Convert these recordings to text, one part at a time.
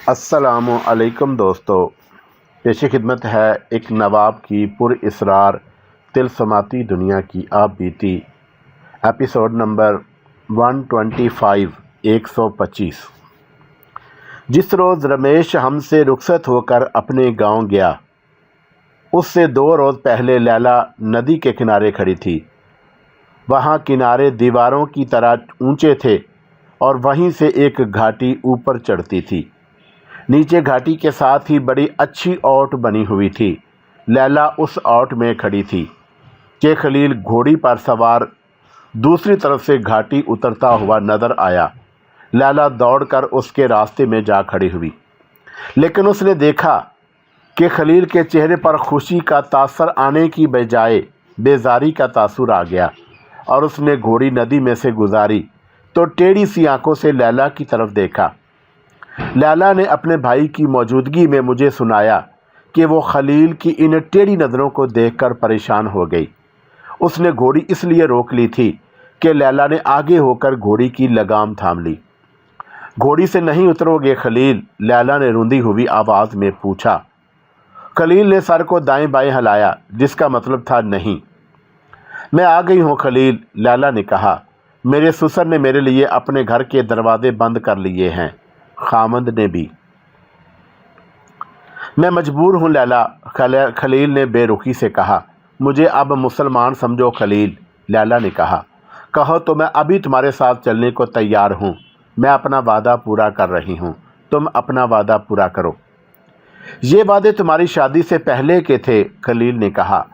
अस्सलामु अलैकुम दोस्तों, पेश खिदमत है एक नवाब की पुरअसरार तिलस्माती दुनिया की आप बीती एपिसोड नंबर 125 125। जिस रोज़ रमेश हमसे रुखसत होकर अपने गांव गया, उससे 2 रोज़ पहले लैला नदी के किनारे खड़ी थी। वहां किनारे दीवारों की तरह ऊंचे थे और वहीं से एक घाटी ऊपर चढ़ती थी। नीचे घाटी के साथ ही बड़ी अच्छी औट बनी हुई थी। लैला उस औट में खड़ी थी कि खलील घोड़ी पर सवार दूसरी तरफ से घाटी उतरता हुआ नजर आया। लैला दौड़कर उसके रास्ते में जा खड़ी हुई, लेकिन उसने देखा कि खलील के चेहरे पर खुशी का तासर आने की बजाय बेजारी का तासुर आ गया और उसने घोड़ी नदी में से गुजारी तो टेढ़ी सी आंखों से लैला की तरफ देखा। लैला ने अपने भाई की मौजूदगी में मुझे सुनाया कि वो खलील की इन टेढ़ी नज़रों को देखकर परेशान हो गई। उसने घोड़ी इसलिए रोक ली थी कि लैला ने आगे होकर घोड़ी की लगाम थाम ली। घोड़ी से नहीं उतरोगे खलील? लैला ने रुंधी हुई आवाज़ में पूछा। खलील ने सर को दाएं बाएं हिलाया, जिसका मतलब था नहीं। मैं आ गई हूँ खलील, लैला ने कहा। मेरे ससुर ने मेरे लिए अपने घर के दरवाजे बंद कर लिए हैं, खामद ने भी। मैं मजबूर हूँ लैला, खलील ने बेरुखी से कहा। मुझे अब मुसलमान समझो खलील, लैला ने कहा। कहो तो मैं अभी तुम्हारे साथ चलने को तैयार हूँ। मैं अपना वादा पूरा कर रही हूँ, तुम अपना वादा पूरा करो। ये वादे तुम्हारी शादी से पहले के थे, खलील ने कहा।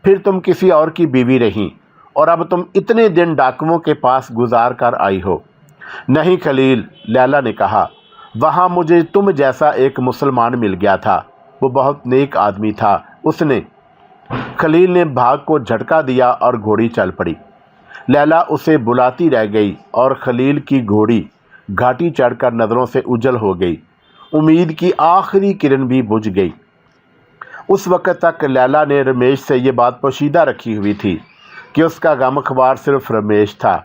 फिर तुम किसी और की बीवी रही और अब तुम इतने दिन डाकुओं के पास गुजार कर आई हो। नहीं खलील, लैला ने कहा। वहाँ मुझे तुम जैसा एक मुसलमान मिल गया था, वो बहुत नेक आदमी था। उसने खलील ने भाग को झटका दिया और घोड़ी चल पड़ी। लैला उसे बुलाती रह गई और खलील की घोड़ी घाटी चढ़कर नज़रों से उजल हो गई। उम्मीद की आखिरी किरण भी बुझ गई। उस वक़्त तक लैला ने रमेश से ये बात पोशीदा रखी हुई थी कि उसका गमख्वार सिर्फ रमेश था।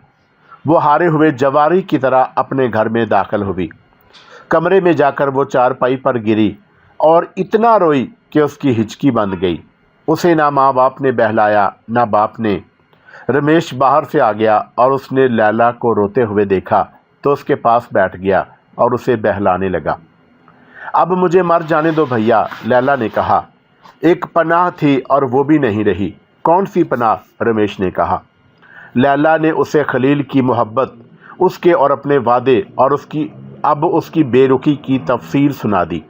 वो हारे हुए जवारी की तरह अपने घर में दाखिल हुई। कमरे में जाकर वो चारपाई पर गिरी और इतना रोई कि उसकी हिचकी बंद गई। उसे ना माँ बाप ने बहलाया ना बाप ने। रमेश बाहर से आ गया और उसने लैला को रोते हुए देखा तो उसके पास बैठ गया और उसे बहलाने लगा। अब मुझे मर जाने दो भैया, लैला ने कहा। एक पनाह थी और वो भी नहीं रही। कौन सी पनाह? रमेश ने कहा। लैला ने उसे खलील की मोहब्बत, उसके और अपने वादे और उसकी बेरुखी की तफसील सुना दी।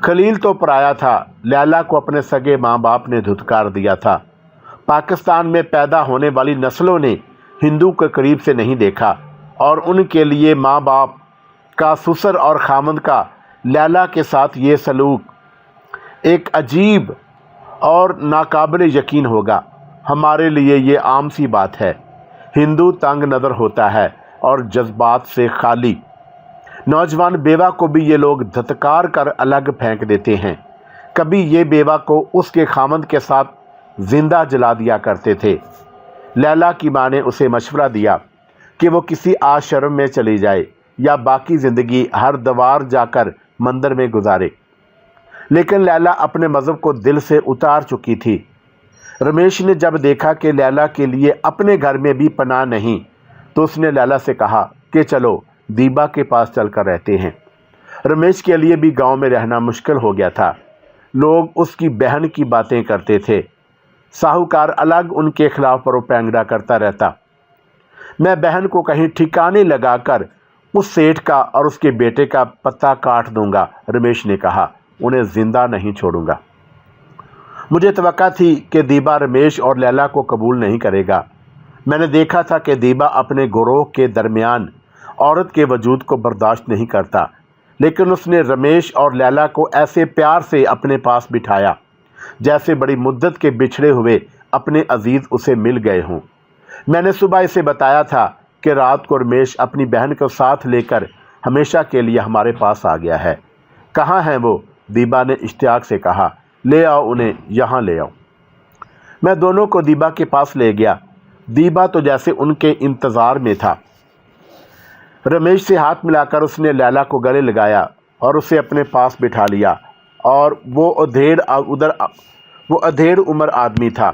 खलील तो पराया था। लैला को अपने सगे माँ बाप ने धुतकार दिया था। पाकिस्तान में पैदा होने वाली नस्लों ने हिंदू को करीब से नहीं देखा और उनके लिए माँ बाप का, ससुर और खामद का लैला के साथ ये सलूक एक अजीब और नाकाबिल यकीन होगा। हमारे लिए ये आम सी बात है। हिंदू तंग नज़र होता है और जज्बात से खाली। नौजवान बेवा को भी ये लोग धत्कार कर अलग फेंक देते हैं। कभी ये बेवा को उसके खामद के साथ जिंदा जला दिया करते थे। लैला की माँ ने उसे मशवरा दिया कि वो किसी आश्रम में चली जाए या बाकी ज़िंदगी हर दवार जाकर मंदिर में गुजारे, लेकिन लैला अपने मज़हब को दिल से उतार चुकी थी। रमेश ने जब देखा कि लैला के लिए अपने घर में भी पनाह नहीं तो उसने लैला से कहा कि चलो दीबा के पास चलकर रहते हैं। रमेश के लिए भी गांव में रहना मुश्किल हो गया था। लोग उसकी बहन की बातें करते थे। साहूकार अलग उनके खिलाफ प्रोपेगेंडा करता रहता। मैं बहन को कहीं ठिकाने लगाकर उस सेठ का और उसके बेटे का पत्ता काट दूंगा, रमेश ने कहा। उन्हें जिंदा नहीं छोड़ूंगा। मुझे तवक्का थी कि दीबा रमेश और लैला को कबूल नहीं करेगा। मैंने देखा था कि दीबा अपने गिरोह के दरमियान औरत के वजूद को बर्दाश्त नहीं करता, लेकिन उसने रमेश और लैला को ऐसे प्यार से अपने पास बिठाया जैसे बड़ी मुद्दत के बिछड़े हुए अपने अजीज़ उसे मिल गए हों। मैंने सुबह इसे बताया था कि रात को रमेश अपनी बहन को साथ लेकर हमेशा के लिए हमारे पास आ गया है। कहाँ हैं वो? दीबा ने इश्तियाक से कहा। ले आओ उन्हें, यहाँ ले आओ। मैं दोनों को दीबा के पास ले गया। दीबा तो जैसे उनके इंतज़ार में था। रमेश से हाथ मिलाकर उसने लैला को गले लगाया اور اسے اپنے پاس بٹھا لیا، اور وہ ادھیڑ عمر آدمی تھا۔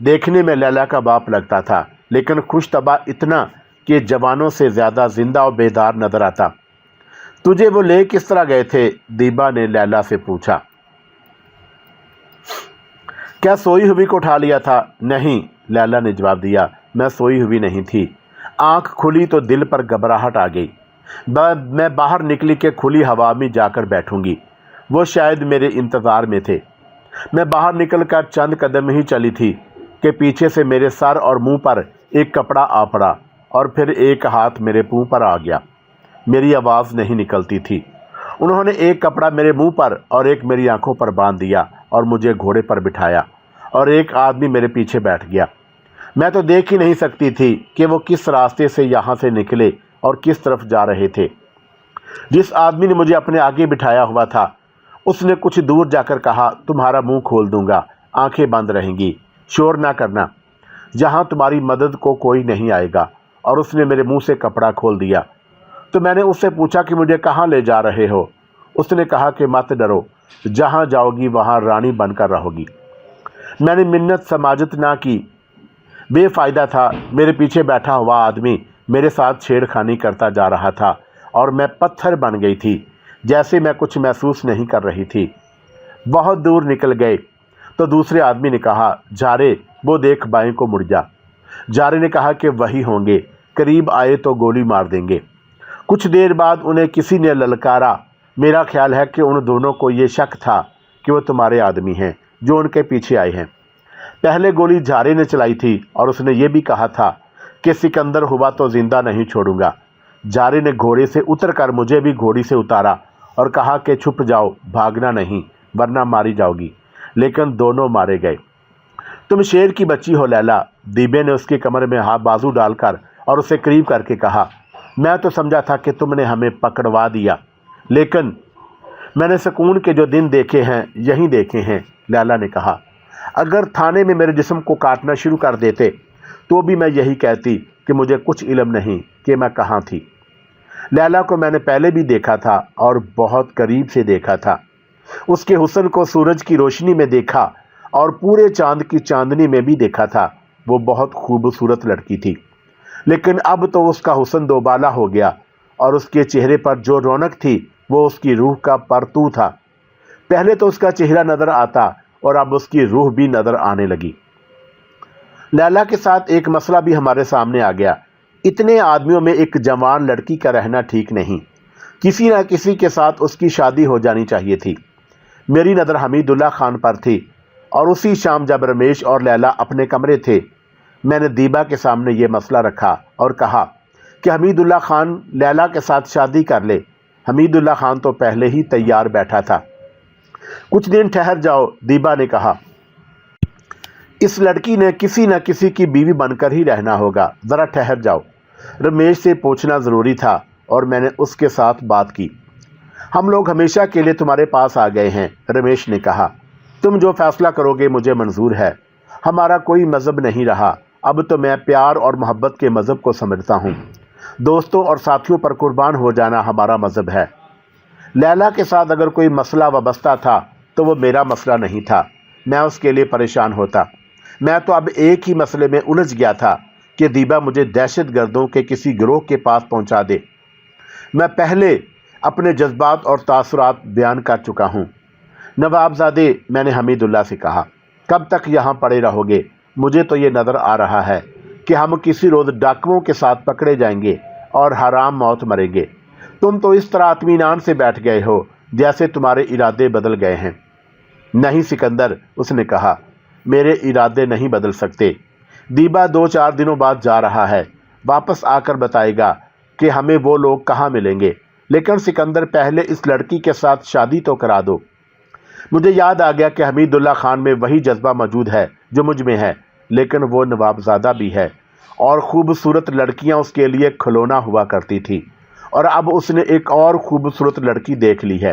دیکھنے میں لیلا کا باپ لگتا تھا، لیکن خوش طبع اتنا کہ جوانوں سے زیادہ زندہ اور بیدار نظر آتا۔ تجھے وہ لے کس طرح گئے تھے؟ دیبا نے لیلا سے پوچھا۔ کیا سوئی ہوئی کو اٹھا لیا تھا؟ نہیں، لیلا نے جواب دیا، میں سوئی ہوئی نہیں تھی۔ آنکھ کھلی تو دل پر گھبراہٹ آ گئی۔ میں باہر نکلی کہ کھلی ہوا میں جا کر بیٹھوں گی۔ وہ شاید میرے انتظار میں تھے۔ میں باہر نکل کر چند قدم ہی چلی تھی کہ پیچھے سے میرے سر اور منہ پر ایک کپڑا آ پڑا، اور پھر ایک ہاتھ میرے منہ پر آ گیا۔ میری آواز نہیں نکلتی تھی۔ انہوں نے ایک کپڑا میرے منہ پر اور ایک میری آنکھوں پر باندھ دیا اور مجھے گھوڑے پر بٹھایا، اور ایک آدمی میرے پیچھے بیٹھ گیا۔ میں تو دیکھ ہی نہیں سکتی تھی کہ وہ کس راستے سے یہاں سے نکلے اور کس طرف جا رہے تھے۔ جس آدمی نے مجھے اپنے آگے بٹھایا ہوا تھا، اس نے کچھ دور جا کر کہا، تمہارا منہ کھول دوں گا، آنکھیں بند رہیں گی، شور نہ کرنا، جہاں تمہاری مدد کو کوئی نہیں آئے گا۔ اور اس نے میرے منہ سے کپڑا کھول دیا۔ تو میں نے اس سے پوچھا کہ مجھے کہاں لے جا رہے ہو؟ اس نے کہا کہ مت ڈرو، جہاں جاؤ گی وہاں رانی بن کر رہو گی۔ میں نے منت سماجت نہ کی، بے فائدہ تھا۔ میرے پیچھے بیٹھا ہوا آدمی میرے ساتھ چھیڑ خانی کرتا جا رہا تھا، اور میں پتھر بن گئی تھی، جیسے میں کچھ محسوس نہیں کر رہی تھی۔ بہت دور نکل گئے تو دوسرے آدمی نے کہا، جارے وہ دیکھ بائیں کو مڑ جا۔ جارے نے کہا کہ وہی ہوں گے، قریب آئے تو گولی مار دیں گے۔ کچھ دیر بعد انہیں کسی نے للکارا۔ میرا خیال ہے کہ ان دونوں کو یہ شک تھا کہ وہ تمہارے آدمی ہیں جو ان کے پیچھے آئے ہیں۔ پہلے گولی جارے نے چلائی تھی، اور اس نے یہ بھی کہا تھا کہ سکندر ہوا تو زندہ نہیں چھوڑوں گا۔ جارے نے گھوڑے سے اتر کر مجھے بھی گھوڑی سے اتارا اور کہا کہ چھپ جاؤ، بھاگنا نہیں ورنہ ماری جاؤ گی۔ لیکن دونوں مارے گئے۔ تم شیر کی بچی ہو لیلا، دیبے نے اس کی کمر میں بازو ڈال کر اور اسے قریب کر کے کہا۔ میں تو سمجھا تھا کہ تم نے ہمیں پکڑوا دیا، لیکن میں نے سکون کے جو دن دیکھے ہیں یہیں دیکھے ہیں، لیلا نے کہا۔ اگر تھانے میں میرے جسم کو کاٹنا شروع کر دیتے تو بھی میں یہی کہتی کہ مجھے کچھ علم نہیں کہ میں کہاں تھی۔ لیلا کو میں نے پہلے بھی دیکھا تھا اور بہت قریب سے دیکھا تھا۔ اس کے حسن کو سورج کی روشنی میں دیکھا اور پورے چاند کی چاندنی میں بھی دیکھا تھا۔ وہ بہت خوبصورت لڑکی تھی، لیکن اب تو اس کا حسن دوبالا ہو گیا، اور اس کے چہرے پر جو رونق تھی وہ اس کی روح کا پرتو تھا۔ پہلے تو اس کا چہرہ نظر آتا اور اب اس کی روح بھی نظر آنے لگی۔ لیلا کے ساتھ ایک مسئلہ بھی ہمارے سامنے آ گیا۔ اتنے آدمیوں میں ایک جوان لڑکی کا رہنا ٹھیک نہیں، کسی نہ کسی کے ساتھ اس کی شادی ہو جانی چاہیے تھی۔ میری نظر حمید اللہ خان پر تھی، اور اسی شام جب رمیش اور لیلا اپنے کمرے تھے، میں نے دیبا کے سامنے یہ مسئلہ رکھا اور کہا کہ حمید اللہ خان لیلا کے ساتھ شادی کر لے۔ حمید اللہ خان تو پہلے ہی تیار بیٹھا تھا۔ کچھ دن ٹھہر جاؤ، دیبا نے کہا، اس لڑکی نے کسی نہ کسی کی بیوی بن کر ہی رہنا ہوگا، ذرا ٹھہر جاؤ۔ رمیش سے پوچھنا ضروری تھا اور میں نے اس کے ساتھ بات کی۔ ہم لوگ ہمیشہ کے لیے تمہارے پاس آ گئے ہیں، رمیش نے کہا۔ تم جو فیصلہ کرو گے مجھے منظور ہے۔ ہمارا کوئی مذہب نہیں رہا، اب تو میں پیار اور محبت کے مذہب کو سمجھتا ہوں۔ دوستوں اور ساتھیوں پر قربان ہو جانا ہمارا مذہب ہے۔ لیلا کے ساتھ اگر کوئی مسئلہ وابستہ تھا تو وہ میرا مسئلہ نہیں تھا، میں اس کے لیے پریشان ہوتا۔ میں تو اب ایک ہی مسئلے میں الجھ گیا تھا کہ دیبا مجھے دہشت گردوں کے کسی گروہ کے پاس پہنچا دے۔ میں پہلے اپنے جذبات اور تاثرات بیان کر چکا ہوں۔ نواب زادے، میں نے حمید اللہ سے کہا، کب تک یہاں پڑے رہو گے؟ مجھے تو یہ نظر آ رہا ہے کہ ہم کسی روز ڈاکوؤں کے ساتھ پکڑے جائیں گے اور حرام موت مریں گے۔ تم تو اس طرح اطمینان سے بیٹھ گئے ہو جیسے تمہارے ارادے بدل گئے ہیں۔ نہیں سکندر، اس نے کہا، میرے ارادے نہیں بدل سکتے۔ دیبا 2-4 دنوں بعد جا رہا ہے، واپس آ کر بتائے گا کہ ہمیں وہ لوگ کہاں ملیں گے، لیکن سکندر پہلے اس لڑکی کے ساتھ شادی تو کرا دو۔ مجھے یاد آ گیا کہ حمید اللہ خان میں وہی جذبہ موجود ہے جو مجھ میں ہے، لیکن وہ نواب زادہ بھی ہے، اور خوبصورت لڑکیاں اس کے لیے کھلونا ہوا کرتی تھی، اور اب اس نے ایک اور خوبصورت لڑکی دیکھ لی ہے۔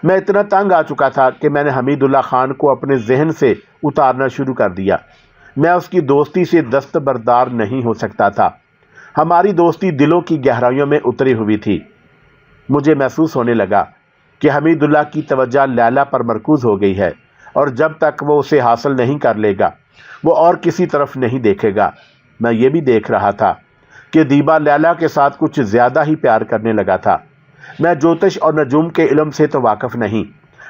میں اتنا تنگ آ چکا تھا کہ میں نے حمید اللہ خان کو اپنے ذہن سے اتارنا شروع کر دیا۔ میں اس کی دوستی سے دستبردار نہیں ہو سکتا تھا۔ ہماری دوستی دلوں کی گہرائیوں میں اتری ہوئی تھی۔ مجھے محسوس ہونے لگا کہ حمیداللہ کی توجہ لیلا پر مرکوز ہو گئی ہے اور جب تک وہ اسے حاصل نہیں کر لے گا وہ اور کسی طرف نہیں دیکھے گا۔ میں یہ بھی دیکھ رہا تھا کہ دیبا لیلا کے ساتھ کچھ زیادہ ہی پیار کرنے لگا تھا۔ میں جوتش اور نجوم کے علم سے تو واقف نہیں،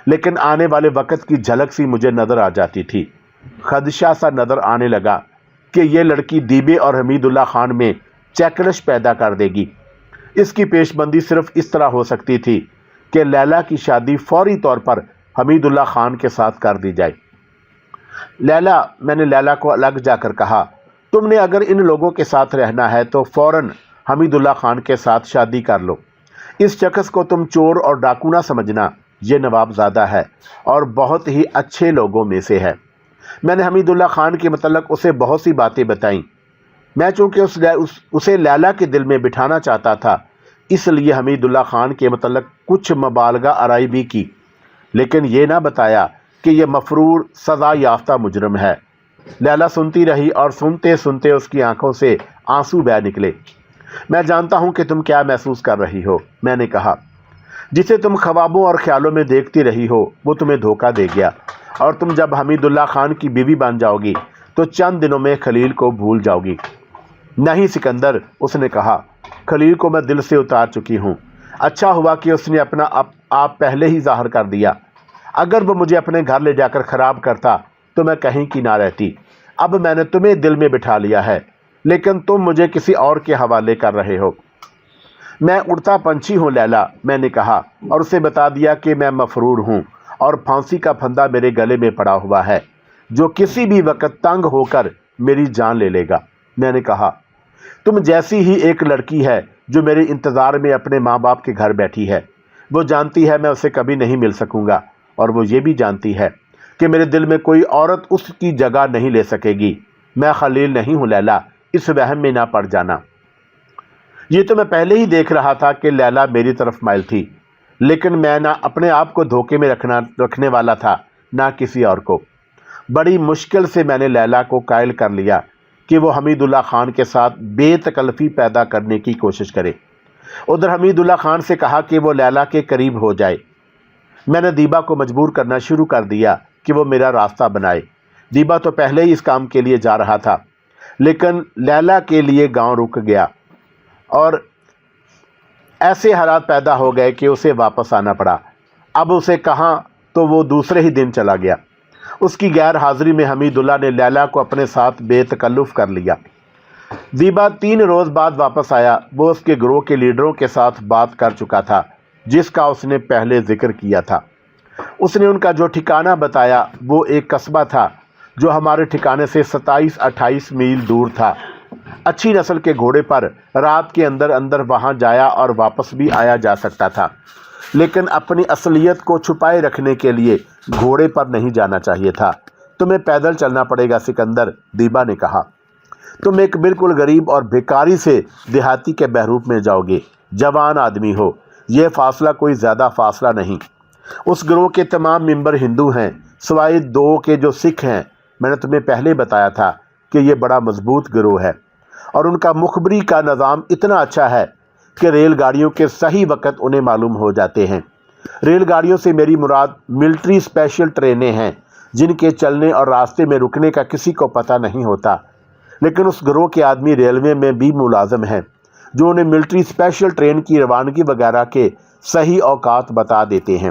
لیکن آنے والے وقت کی جھلک سی مجھے نظر آ جاتی تھی۔ خدشہ سا نظر آنے لگا کہ یہ لڑکی دیبے اور حمیداللہ خان میں چیکڑش پیدا کر دے گی۔ اس کی پیش بندی صرف اس طرح ہو سکتی تھی کہ لیلا کی شادی فوری طور پر حمیداللہ خان کے ساتھ کر دی جائے۔ لیلا، میں نے لیلا کو الگ جا کر کہا، تم نے اگر ان لوگوں کے ساتھ رہنا ہے تو فوراً حمیداللہ خان کے ساتھ شادی کر لو۔ اس شخص کو تم چور اور ڈاکو نہ سمجھنا، یہ نواب زادہ ہے اور بہت ہی اچھے لوگوں میں سے ہے۔ میں نے حمیداللہ خان کے متعلق اسے بہت سی باتیں بتائیں۔ میں چونکہ اسے لیلا کے دل میں بٹھانا چاہتا تھا، اس لیے حمیداللہ خان کے متعلق کچھ مبالغہ آرائی بھی کی، لیکن یہ نہ بتایا کہ یہ مفرور سزا یافتہ مجرم ہے۔ لیلا سنتی رہی اور سنتے سنتے اس کی آنکھوں سے آنسو بہہ نکلے۔ میں جانتا ہوں کہ تم کیا محسوس کر رہی ہو، میں نے کہا۔ جسے تم خوابوں اور خیالوں میں دیکھتی رہی ہو وہ تمہیں دھوکہ دے گیا، اور تم جب حمیداللہ خان کی بیوی بن جاؤ گی تو چند دنوں میں خلیل کو بھول جاؤ گی۔ نہیں سکندر، اس نے کہا، خلیل کو میں دل سے اتار چکی ہوں۔ اچھا ہوا کہ اس نے اپنا آپ پہلے ہی ظاہر کر دیا۔ اگر وہ مجھے اپنے گھر لے جا کر خراب کرتا تو میں کہیں کی نہ رہتی۔ اب میں نے تمہیں دل میں بٹھا لیا ہے، لیکن تم مجھے کسی اور کے حوالے کر رہے ہو۔ میں اڑتا پنچھی ہوں لیلا، میں نے کہا، اور اسے بتا دیا کہ میں مفرور ہوں اور پھانسی کا پھندا میرے گلے میں پڑا ہوا ہے جو کسی بھی وقت تنگ ہو کر میری جان لے لے گا۔ میں نے کہا، تم جیسی ہی ایک لڑکی ہے جو میرے انتظار میں اپنے ماں باپ کے گھر بیٹھی ہے۔ وہ جانتی ہے میں اسے کبھی نہیں مل سکوں گا، اور وہ یہ بھی جانتی ہے کہ میرے دل میں کوئی عورت اس کی جگہ نہیں لے سکے گی۔ میں خلیل نہیں ہوں لیلا، اس وہم میں نہ پڑ جانا۔ یہ تو میں پہلے ہی دیکھ رہا تھا کہ لیلا میری طرف مائل تھی، لیکن میں نہ اپنے آپ کو دھوکے میں رکھنے والا تھا نہ کسی اور کو۔ بڑی مشکل سے میں نے لیلا کو قائل کر لیا کہ وہ حمیداللہ خان کے ساتھ بے تکلفی پیدا کرنے کی کوشش کرے۔ ادھر حمیداللہ خان سے کہا کہ وہ لیلا کے قریب ہو جائے۔ میں نے دیبا کو مجبور کرنا شروع کر دیا کہ وہ میرا راستہ بنائے۔ دیبا تو پہلے ہی اس کام کے لیے جا رہا تھا، لیکن لیلا کے لیے گاؤں رک گیا اور ایسے حالات پیدا ہو گئے کہ اسے واپس آنا پڑا۔ اب اسے کہاں تو وہ دوسرے ہی دن چلا گیا۔ اس کی غیر حاضری میں حمیداللہ نے لیلا کو اپنے ساتھ بے تکلف کر لیا۔ دیبا 3 روز بعد واپس آیا۔ وہ اس کے گروہ کے لیڈروں کے ساتھ بات کر چکا تھا جس کا اس نے پہلے ذکر کیا تھا۔ اس نے ان کا جو ٹھکانہ بتایا وہ ایک قصبہ تھا جو ہمارے ٹھکانے سے 27-28 میل دور تھا۔ اچھی نسل کے گھوڑے پر رات کے اندر وہاں جایا اور واپس بھی آیا جا سکتا تھا، لیکن اپنی اصلیت کو چھپائے رکھنے کے لیے گھوڑے پر نہیں جانا چاہیے تھا۔ تمہیں پیدل چلنا پڑے گا سکندر، دیبا نے کہا۔ تم ایک بالکل غریب اور بھکاری سے دیہاتی کے بہروپ میں جاؤ گے۔ جوان آدمی ہو، یہ فاصلہ کوئی زیادہ فاصلہ نہیں۔ اس گروہ کے تمام ممبر ہندو ہیں سوائے 2 کے جو سکھ ہیں۔ میں نے تمہیں پہلے بتایا تھا کہ یہ بڑا مضبوط گروہ ہے، اور ان کا مخبری کا نظام اتنا اچھا ہے کہ ریل گاڑیوں کے صحیح وقت انہیں معلوم ہو جاتے ہیں۔ ریل گاڑیوں سے میری مراد ملٹری اسپیشل ٹرینیں ہیں جن کے چلنے اور راستے میں رکنے کا کسی کو پتہ نہیں ہوتا، لیکن اس گروہ کے آدمی ریلوے میں بھی ملازم ہیں جو انہیں ملٹری اسپیشل ٹرین کی روانگی وغیرہ کے صحیح اوقات بتا دیتے ہیں۔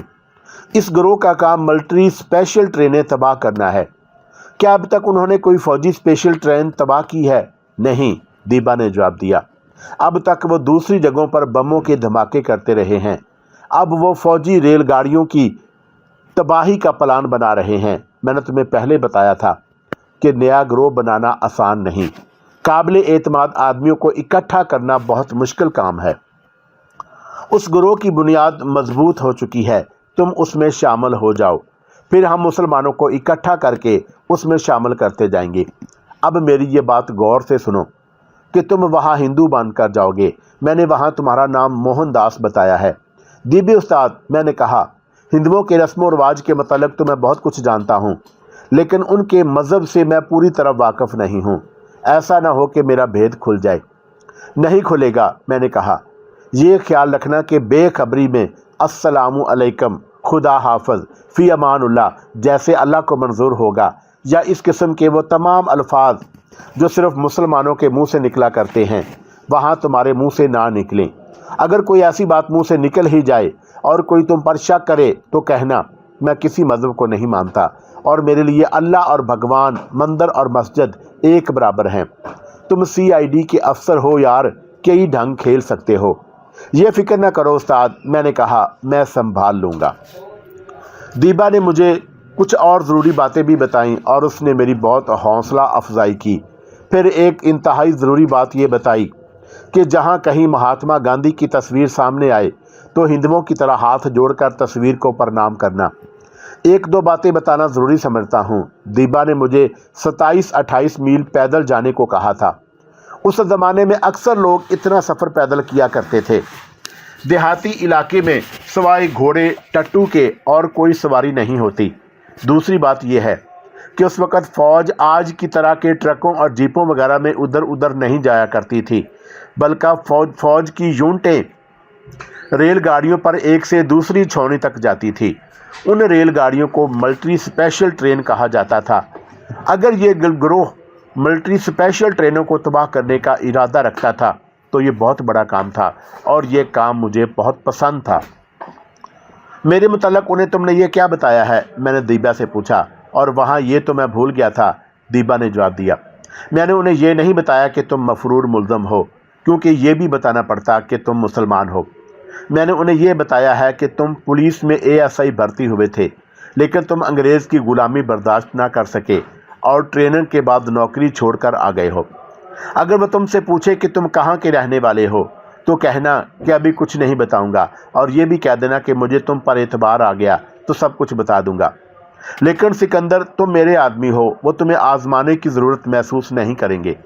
اس گروہ کا کام ملٹری اسپیشل ٹرینیں تباہ کرنا ہے۔ کیا اب تک انہوں نے کوئی فوجی اسپیشل ٹرین تباہ کی ہے؟ نہیں، دیبا نے جواب دیا۔ اب تک وہ دوسری جگہوں پر بموں کے دھماکے کرتے رہے ہیں۔ اب وہ فوجی ریل گاڑیوں کی تباہی کا پلان بنا رہے ہیں۔ میں نے تمہیں پہلے بتایا تھا کہ نیا گروہ بنانا آسان نہیں۔ قابل اعتماد آدمیوں کو اکٹھا کرنا بہت مشکل کام ہے۔ اس گروہ کی بنیاد مضبوط ہو چکی ہے، تم اس میں شامل ہو جاؤ، پھر ہم مسلمانوں کو اکٹھا کر کے اس میں شامل کرتے جائیں گے۔ اب میری یہ بات غور سے سنو کہ تم وہاں ہندو بن کر جاؤ گے۔ میں نے وہاں تمہارا نام موہن داس بتایا ہے۔ دیبی استاد، میں نے کہا، ہندوؤں کے رسم و رواج کے متعلق تو میں بہت کچھ جانتا ہوں، لیکن ان کے مذہب سے میں پوری طرح واقف نہیں ہوں۔ ایسا نہ ہو کہ میرا بھید کھل جائے۔ نہیں کھلے گا، میں نے کہا۔ یہ خیال رکھنا کہ بے خبری میں अस्सलामु अलैकुम, खुदा हाफिज, फ़ी अमानुल्लाह जैसे अल्लाह को मंजूर होगा, या इस किस्म के वो तमाम अल्फाज जो सिर्फ मुसलमानों के मुंह से निकला करते हैं, वहाँ तुम्हारे मुंह से ना निकलें। अगर कोई ऐसी बात मुंह से निकल ही जाए और कोई तुम पर शक करे तो कहना मैं किसी मज़हब को नहीं मानता और मेरे लिए अल्लाह और भगवान, मंदिर और मस्जिद एक बराबर हैं। तुम CID के अफसर हो यार, कई ढंग खेल सकते हो। ये फिक्र न करो उस्ताद, मैंने कहा, मैं संभाल लूँगा। दीबा ने मुझे कुछ और ज़रूरी बातें भी बताईं और उसने मेरी बहुत हौसला अफजाई की। फिर एक इंतहाई ज़रूरी बात ये बताई कि जहाँ कहीं महात्मा गांधी की तस्वीर सामने आए तो हिंदुओं की तरह हाथ जोड़कर तस्वीर को प्रणाम करना। एक दो बातें बताना ज़रूरी समझता हूँ। दीबा ने मुझे 27-28 मील पैदल जाने को कहा था। उस ज़माने में अक्सर लोग इतना सफ़र पैदल किया करते थे। देहाती इलाके में सवाए घोड़े टट्टू के और कोई सवारी नहीं होती। दूसरी बात यह है कि उस वक़्त फ़ौज आज की तरह के ट्रकों और जीपों वगैरह में उधर उधर नहीं जाया करती थी, बल्कि फ़ौज की यूनिटें रेलगाड़ियों पर एक से दूसरी छावनी तक जाती थी। उन रेलगाड़ियों को मिलिट्री स्पेशल ट्रेन कहा जाता था। अगर ये गिरोह मिलिट्री स्पेशल ट्रेनों को तबाह करने का इरादा रखता था तो ये बहुत बड़ा काम था और ये काम मुझे बहुत पसंद था। मेरे मुतल्लक उन्हें तुमने ये क्या बताया है, मैंने दीबा से पूछा। और वहाँ ये तो मैं भूल गया था, दीबा ने जवाब दिया। मैंने उन्हें ये नहीं बताया कि तुम मफरूर मुल्ज़म हो, क्योंकि ये भी बताना पड़ता कि तुम मुसलमान हो। मैंने उन्हें यह बताया है कि तुम पुलिस में ASI भर्ती हुए थे, लेकिन तुम अंग्रेज़ की ग़ुलामी बर्दाश्त ना कर सके और ट्रेनिंग के बाद नौकरी छोड़कर आ गए हो। अगर वह तुमसे पूछे कि तुम कहाँ के रहने वाले हो तो कहना कि अभी कुछ नहीं बताऊंगा, और ये भी कह देना कि मुझे तुम पर एतबार आ गया तो सब कुछ बता दूंगा। लेकिन सिकंदर, तुम मेरे आदमी हो, वो तुम्हें आजमाने की ज़रूरत महसूस नहीं करेंगे।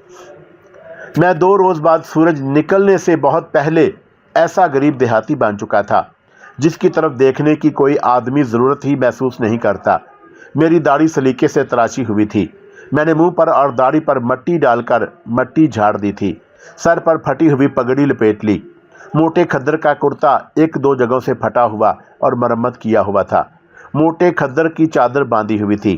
मैं 2 रोज़ बाद सूरज निकलने से बहुत पहले ऐसा गरीब देहाती बन चुका था जिसकी तरफ देखने की कोई आदमी ज़रूरत ही महसूस नहीं करता। मेरी दाढ़ी सलीके से तराशी हुई थी। मैंने मुंह पर और दाढ़ी पर मट्टी डालकर मट्टी झाड़ दी थी। सर पर फटी हुई पगड़ी लपेट ली। मोटे खद्दर का कुर्ता 1-2 जगहों से फटा हुआ और मरम्मत किया हुआ था। मोटे खद्दर की चादर बांधी हुई थी।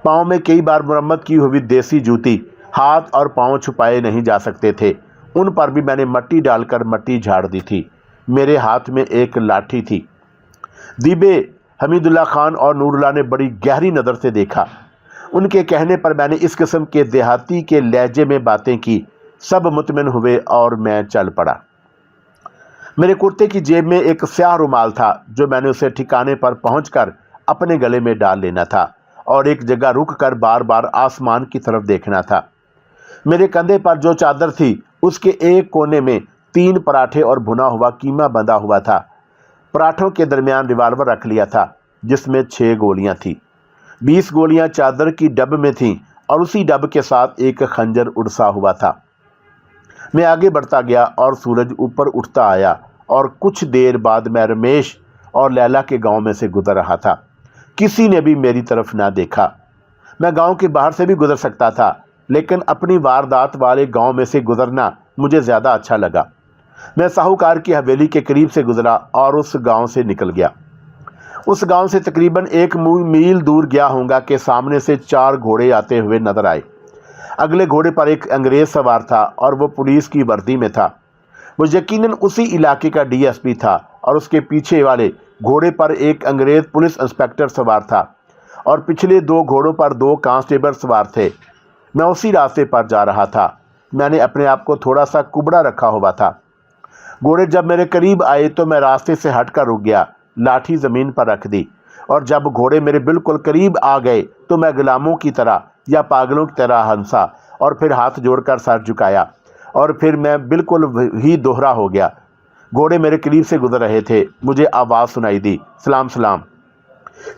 पाँव में कई बार मरम्मत की हुई देसी जूती, हाथ और पाँव छुपाए नहीं जा सकते थे, उन पर भी मैंने मट्टी डालकर मट्टी झाड़ दी थी। मेरे हाथ में एक लाठी थी। दीबे, हमीदुल्लाह खान और नूरुल्लाह ने बड़ी गहरी नज़र से देखा। उनके कहने पर मैंने इस किस्म के देहाती के लहजे में बातें की। सब मुतमिन हुए और मैं चल पड़ा। मेरे कुर्ते की जेब में एक स्याह रुमाल था जो मैंने उसे ठिकाने पर पहुंचकर अपने गले में डाल लेना था और एक जगह रुक कर बार बार आसमान की तरफ देखना था। मेरे कंधे पर जो चादर थी उसके एक कोने में 3 पराठे और भुना हुआ कीमा बंधा हुआ था। पराठों के दरमियान रिवाल्वर रख लिया था जिसमें 6 गोलियां थी। 20 गोलियां चादर की डब में थीं और उसी डब के साथ एक खंजर उड़सा हुआ था। मैं आगे बढ़ता गया और सूरज ऊपर उठता आया और कुछ देर बाद मैं रमेश और लैला के गांव में से गुजर रहा था। किसी ने भी मेरी तरफ ना देखा। मैं गांव के बाहर से भी गुजर सकता था, लेकिन अपनी वारदात वाले गांव में से गुजरना मुझे ज़्यादा अच्छा लगा। मैं साहूकार की हवेली के करीब से गुजरा और उस गांव से निकल गया। उस गांव से तकरीबन 1 मील दूर गया होऊंगा कि सामने से 4 घोड़े आते हुए नजर आए। अगले घोड़े पर एक अंग्रेज़ सवार था और वो पुलिस की वर्दी में था। वो यकीनन उसी इलाके का DSP था और उसके पीछे वाले घोड़े पर एक अंग्रेज़ पुलिस इंस्पेक्टर सवार था और पिछले 2 घोड़ों पर 2 कांस्टेबल सवार थे। मैं उसी रास्ते पर जा रहा था। मैंने अपने आप को थोड़ा सा कुबड़ा रखा हुआ था। घोड़े जब मेरे करीब आए तो मैं रास्ते से हटकर रुक गया, लाठी ज़मीन पर रख दी, और जब घोड़े मेरे बिल्कुल करीब आ गए तो मैं गुलामों की तरह या पागलों की तरह हंसा और फिर हाथ जोड़कर सर झुकाया और फिर मैं बिल्कुल ही दोहरा हो गया। घोड़े मेरे करीब से गुजर रहे थे। मुझे आवाज़ सुनाई दी, सलाम सलाम।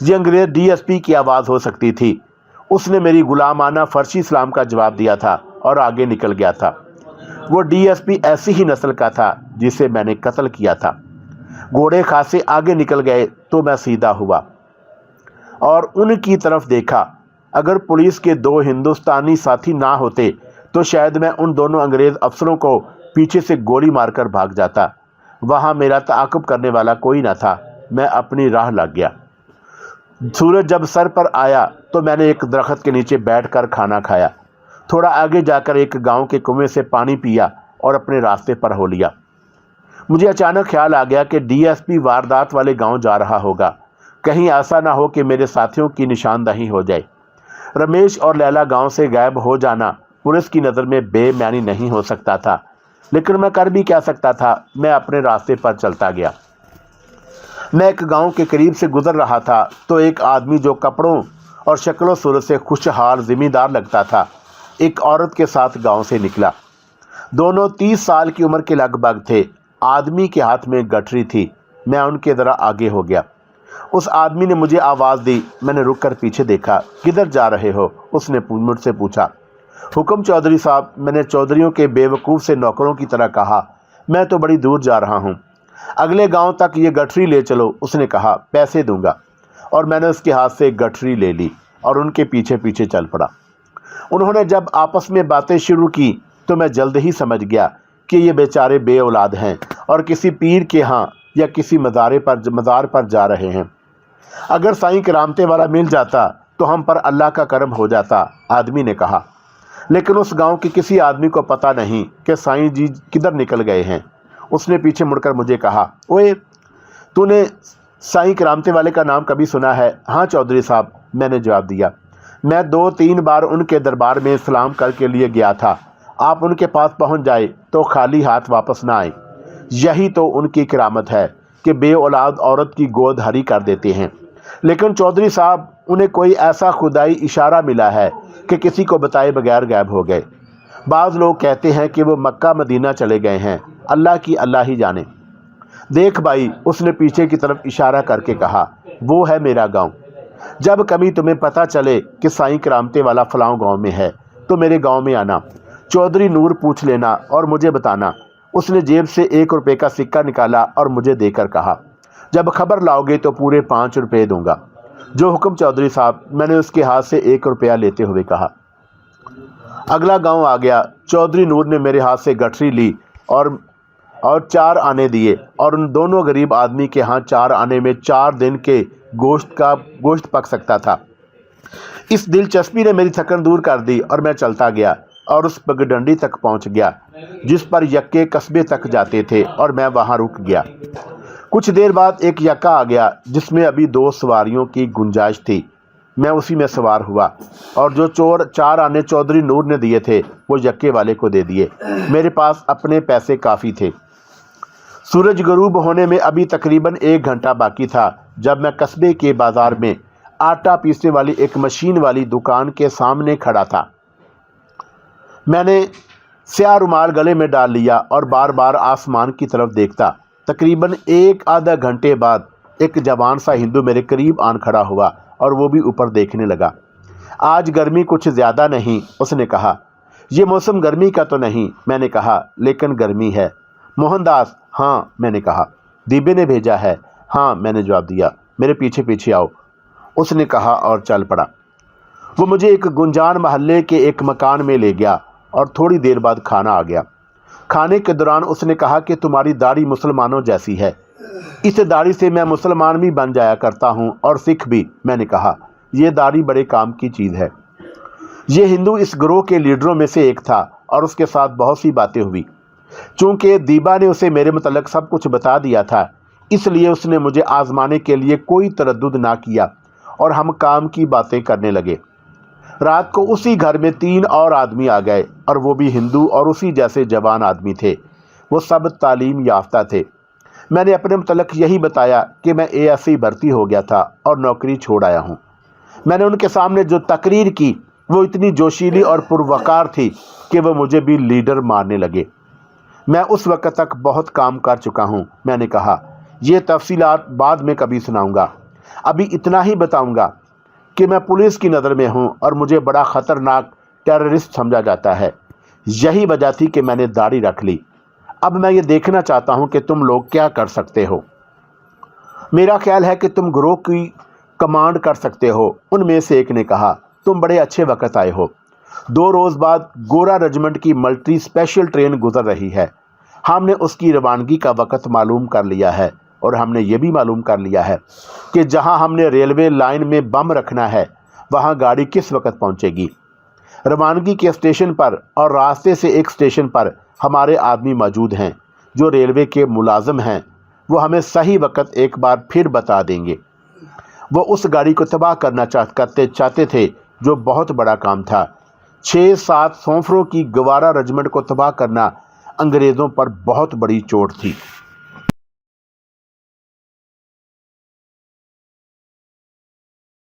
ये अंग्रेज़ DSP की आवाज़ हो सकती थी। उसने मेरी गुलामाना फर्शी सलाम का जवाब दिया था और आगे निकल गया था। वो DSP ऐसी ही नस्ल का था जिसे मैंने कत्ल किया था। घोड़े खासे आगे निकल गए तो मैं सीधा हुआ और उनकी तरफ देखा। अगर पुलिस के 2 हिंदुस्तानी साथी ना होते तो शायद मैं उन दोनों अंग्रेज़ अफसरों को पीछे से गोली मारकर भाग जाता। वहाँ मेरा ताक़ुब करने वाला कोई न था। मैं अपनी राह लग गया। सूरज जब सर पर आया तो मैंने एक दरख्त के नीचे बैठकर खाना खाया। थोड़ा आगे जाकर एक गांव के कुएं से पानी पिया और अपने रास्ते पर हो लिया। मुझे अचानक ख्याल आ गया कि डीएसपी वारदात वाले गांव जा रहा होगा। कहीं ऐसा ना हो कि मेरे साथियों की निशानदही हो जाए। रमेश और लैला गांव से गायब हो जाना पुलिस की नज़र में बेमानी नहीं हो सकता था, लेकिन मैं कर भी क्या सकता था। मैं अपने रास्ते पर चलता गया। मैं एक गांव के करीब से गुजर रहा था तो एक आदमी जो कपड़ों और शक्ल सूरत से खुशहाल ज़िम्मेदार लगता था, एक औरत के साथ गांव से निकला। दोनों 30 साल की उम्र के लगभग थे। आदमी के हाथ में गठरी थी। मैं उनके ज़रा आगे हो गया। उस आदमी ने मुझे आवाज़ दी। मैंने रुक कर पीछे देखा। किधर जा रहे हो? उसने मुझसे पूछा। हुक्म चौधरी साहब। मैंने चौधरियों के बेवकूफ़ से नौकरों की तरह कहा। मैं तो बड़ी दूर जा रहा हूँ, अगले गांव तक ये गठरी ले चलो। उसने कहा, पैसे दूंगा। और मैंने उसके हाथ से गठरी ले ली और उनके पीछे पीछे चल पड़ा। उन्होंने जब आपस में बातें शुरू की तो मैं जल्द ही समझ गया कि ये बेचारे बे औलाद हैं और किसी पीर के यहाँ या किसी मज़ार पर जा रहे हैं। अगर साईं करामते वाला मिल जाता तो हम पर अल्लाह का करम हो जाता, आदमी ने कहा। लेकिन उस गांव के किसी आदमी को पता नहीं कि साईं जी किधर निकल गए हैं। उसने पीछे मुड़कर मुझे कहा, ओए, तूने साईं करामते वाले का नाम कभी सुना है? हाँ चौधरी साहब, मैंने जवाब दिया। मैं 2-3 बार उनके दरबार में सलाम करके लिए गया था। आप उनके पास पहुंच जाए तो खाली हाथ वापस ना आए। यही तो उनकी करामत है कि बे औलाद औरत की गोद हरी कर देते हैं। लेकिन चौधरी साहब, उन्हें कोई ऐसा खुदाई इशारा मिला है कि किसी को बताए बगैर गायब हो गए। बाज़ लोग कहते हैं कि वो मक्का मदीना चले गए हैं। अल्लाह ही जाने। देख भाई, उसने पीछे की तरफ इशारा करके कहा, वो है मेरा गांव। जब कभी तुम्हें पता चले कि साईं करामते वाला फलां गांव में है तो मेरे गांव में आना। चौधरी नूर पूछ लेना और मुझे बताना। उसने जेब से 1 रुपये का सिक्का निकाला और मुझे देकर कहा, जब खबर लाओगे तो पूरे 5 रुपये दूंगा। जो हुक्म चौधरी साहब, मैंने उसके हाथ से 1 रुपया लेते हुए कहा। अगला गांव आ गया। चौधरी नूर ने मेरे हाथ से गठरी ली और 4 आने दिए और उन दोनों गरीब आदमी के यहाँ 4 आने में 4 दिन के गोश्त पक सकता था। इस दिलचस्पी ने मेरी थकन दूर कर दी और मैं चलता गया और उस पगडंडी तक पहुंच गया जिस पर यक्के कस्बे तक जाते थे और मैं वहां रुक गया। कुछ देर बाद एक यक्का आ गया जिसमें अभी 2 सवारियों की गुंजाइश थी। मैं उसी में सवार हुआ और जो 4 आने चौधरी नूर ने दिए थे वो यक्के वाले को दे दिए। मेरे पास अपने पैसे काफ़ी थे। सूरज गरूब होने में अभी तकरीबन 1 घंटा बाकी था जब मैं कस्बे के बाज़ार में आटा पीसने वाली एक मशीन वाली दुकान के सामने खड़ा था। मैंने स्याह रुमाल गले में डाल लिया और बार बार आसमान की तरफ देखता। तकरीबन 1 आधा घंटे बाद एक जवान सा हिंदू मेरे करीब आन खड़ा हुआ और वो भी ऊपर देखने लगा। आज गर्मी कुछ ज़्यादा नहीं, उसने कहा। ये मौसम गर्मी का तो नहीं, मैंने कहा, लेकिन गर्मी है। मोहनदास, हाँ, मैंने कहा। दीबे ने भेजा है? हाँ, मैंने जवाब दिया। मेरे पीछे पीछे आओ, उसने कहा और चल पड़ा। वो मुझे एक गुंजान महल्ले के एक मकान में ले गया और थोड़ी देर बाद खाना आ गया। खाने के दौरान उसने कहा कि तुम्हारी दाढ़ी मुसलमानों जैसी है। इस दाढ़ी से मैं मुसलमान भी बन जाया करता हूँ और सिख भी। मैंने कहा, यह दाढ़ी बड़े काम की चीज़ है। ये हिंदू इस गिरोह के लीडरों में से एक था और उसके साथ बहुत सी बातें हुई। चूँकि दीबा ने उसे मेरे मुतल्लिक़ सब कुछ बता दिया था, इसलिए उसने मुझे आजमाने के लिए कोई तरद्दुद ना किया और हम काम की बातें करने लगे। रात को उसी घर में 3 और आदमी आ गए और वो भी हिंदू और उसी जैसे जवान आदमी थे। वो सब तालीम याफ्ता थे। मैंने अपने मुतल्लिक़ यही बताया कि मैं ASI भर्ती हो गया था और नौकरी छोड़ आया हूँ। मैंने उनके सामने जो तकरीर की वो इतनी जोशीली और पुरवकार थी कि वो मुझे भी लीडर मारने लगे। मैं उस वक्त तक बहुत काम कर चुका हूँ। मैंने कहा, ये तफसीलात बाद में कभी सुनाऊंगा। अभी इतना ही बताऊंगा कि मैं पुलिस की नज़र में हूँ और मुझे बड़ा ख़तरनाक टेररिस्ट समझा जाता है। यही वजह थी कि मैंने दाढ़ी रख ली। अब मैं ये देखना चाहता हूँ कि तुम लोग क्या कर सकते हो। मेरा ख्याल है कि तुम गिरोह की कमांड कर सकते हो, उनमें से एक ने कहा। तुम बड़े अच्छे वक्त आए हो। 2 रोज़ बाद गोरा रेजिमेंट की मल्टी स्पेशल ट्रेन गुजर रही है। ہم نے اس کی روانگی کا وقت معلوم کر لیا ہے اور ہم نے یہ بھی معلوم کر لیا ہے کہ جہاں ہم نے ریلوے لائن میں بم رکھنا ہے وہاں گاڑی کس وقت پہنچے گی۔ روانگی کے اسٹیشن پر اور راستے سے ایک اسٹیشن پر ہمارے آدمی موجود ہیں جو ریلوے کے ملازم ہیں، وہ ہمیں صحیح وقت ایک بار پھر بتا دیں گے۔ وہ اس گاڑی کو تباہ کرنا چاہتے تھے جو بہت بڑا کام تھا۔ 6-7 سونفروں کی گوارا رجمنٹ کو تباہ کرنا انگریزوں پر بہت بڑی چوٹ تھی۔